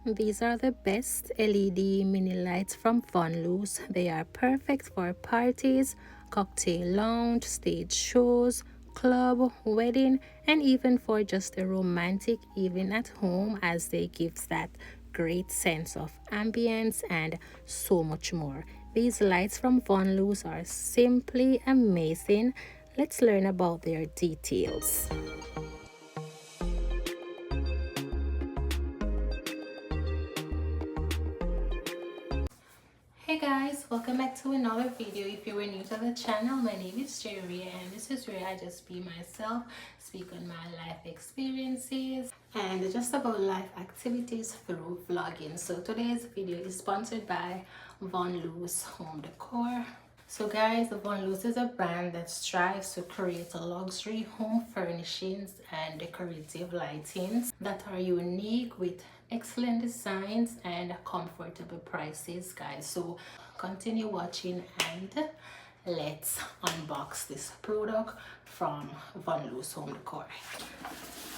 These are the best LED mini lights from Vonloose. They are perfect for parties, cocktail lounge, stage shows, club, wedding, and even for just a romantic evening at home, as they give that great sense of ambience and so much more. These lights from Vonloose are simply amazing. Let's learn about their details. Hey guys, welcome back to another video. If you were new to the channel, my name is Jayria and this is where I just be myself, speak on my life experiences and just about life activities through vlogging. So today's video is sponsored by Vonloose Home Decor. So guys, Vonloose is a brand that strives to create a luxury home furnishings and decorative lightings that are unique with excellent designs and comfortable prices, guys. So continue watching and let's unbox this product from Vonloose Home Decor.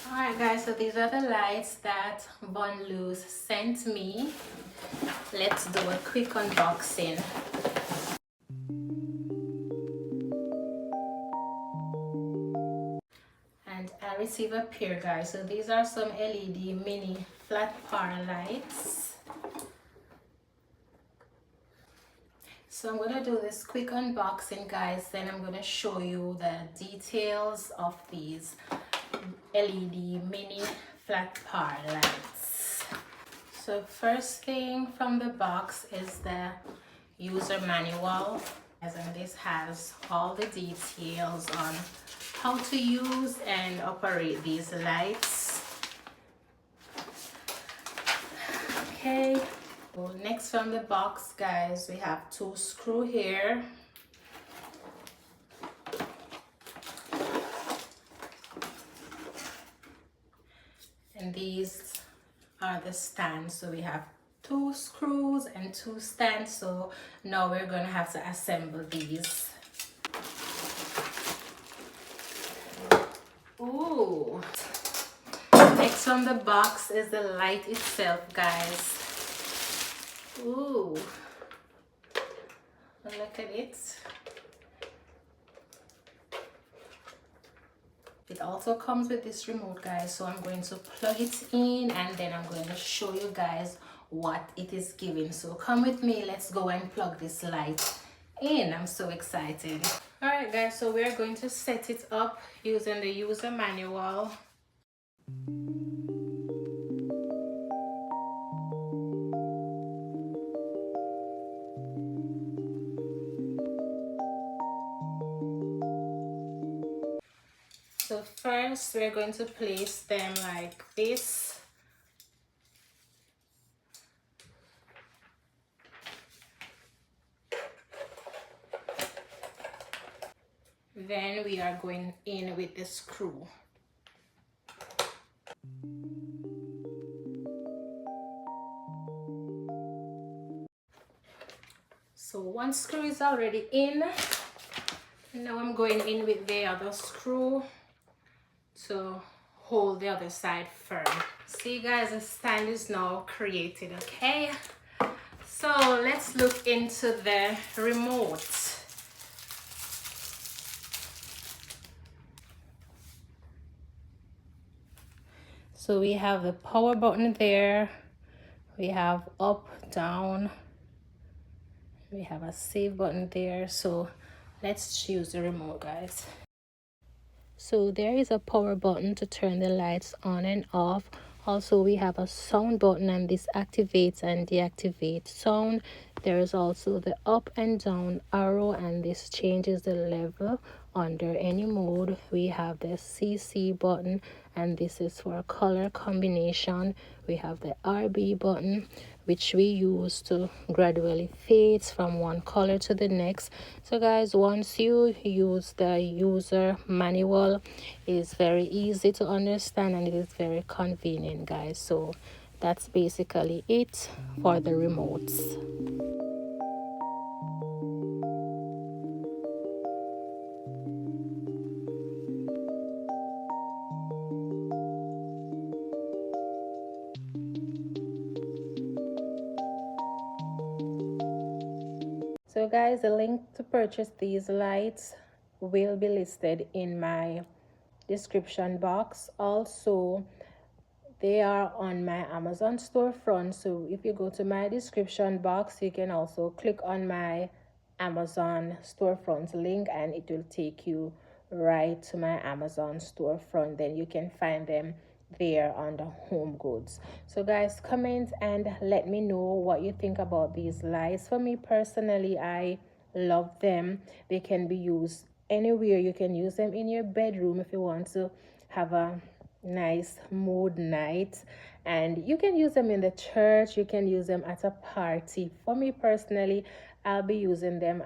Alright guys, so these are the lights that Vonloose sent me. Let's do a quick unboxing. And I received a pair, guys. So these are some LED mini flat par lights. So I'm gonna do this quick unboxing, guys, then I'm gonna show you the details of these LED mini flat par lights. So first thing from the box is the user manual, and this has all the details on how to use and operate these lights. Okay, so next from the box, guys, we have two screws here. And these are the stands. So we have two screws and two stands. So now we're gonna have to assemble these. Ooh. Next from the box is the light itself, guys. Ooh. Look at it. It also comes with this remote, guys, so I'm going to plug it in and then I'm going to show you guys what it is giving. So come with me, let's go and plug this light in. I'm so excited. All right guys, so we're going to set it up using the user manual. So first we're going to place them like this. Then we are going in with the screw. So one screw is already in. Now I'm going in with the other screw to hold the other side firm. See guys, the stand is now created, okay? So let's look into the remote. So we have the power button there. We have up, down. We have a save button there. So let's choose the remote, guys. So there is a power button to turn the lights on and off. Also we have a sound button, and this activates and deactivates sound. There is also the up and down arrow, and this changes the level under any mode. We have the CC button, and this is for color combination. We have the RB button, which we use to gradually fade from one color to the next. So guys, once you use the user manual, it is very easy to understand and it is very convenient, guys. So that's basically it for the remotes. guys, the link to purchase these lights will be listed in my description box. Also, they are on my Amazon storefront, so if you go to my description box, you can also click on my Amazon storefront link and it will take you right to my Amazon storefront. Then you can find them there on the home goods. So guys, comment and let me know what you think about these lights. For me personally, I love them. They can be used anywhere. You can use them in your bedroom if you want to have a nice mood night, and you can use them in the church, you can use them at a party. For me personally, I'll be using them.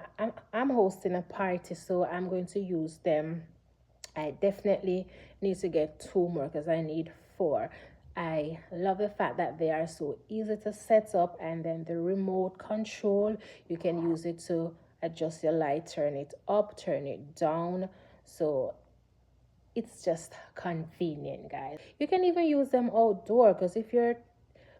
I'm hosting a party, so I'm going to use them. I definitely need to get 2 more because I need 4. I love the fact that they are so easy to set up, and then the remote control, you can use it to adjust your light, turn it up, turn it down. So it's just convenient, guys. You can even use them outdoor, because if you're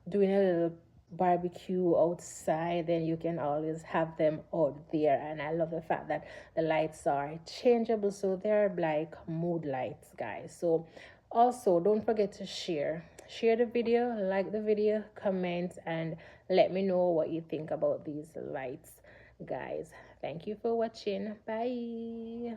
doing a little barbecue outside, then you can always have them out there. And I love the fact that the lights are changeable, so they're like mood lights, guys. So also, don't forget to share the video, like the video, comment, and let me know what you think about these lights, guys. Thank you for watching. Bye.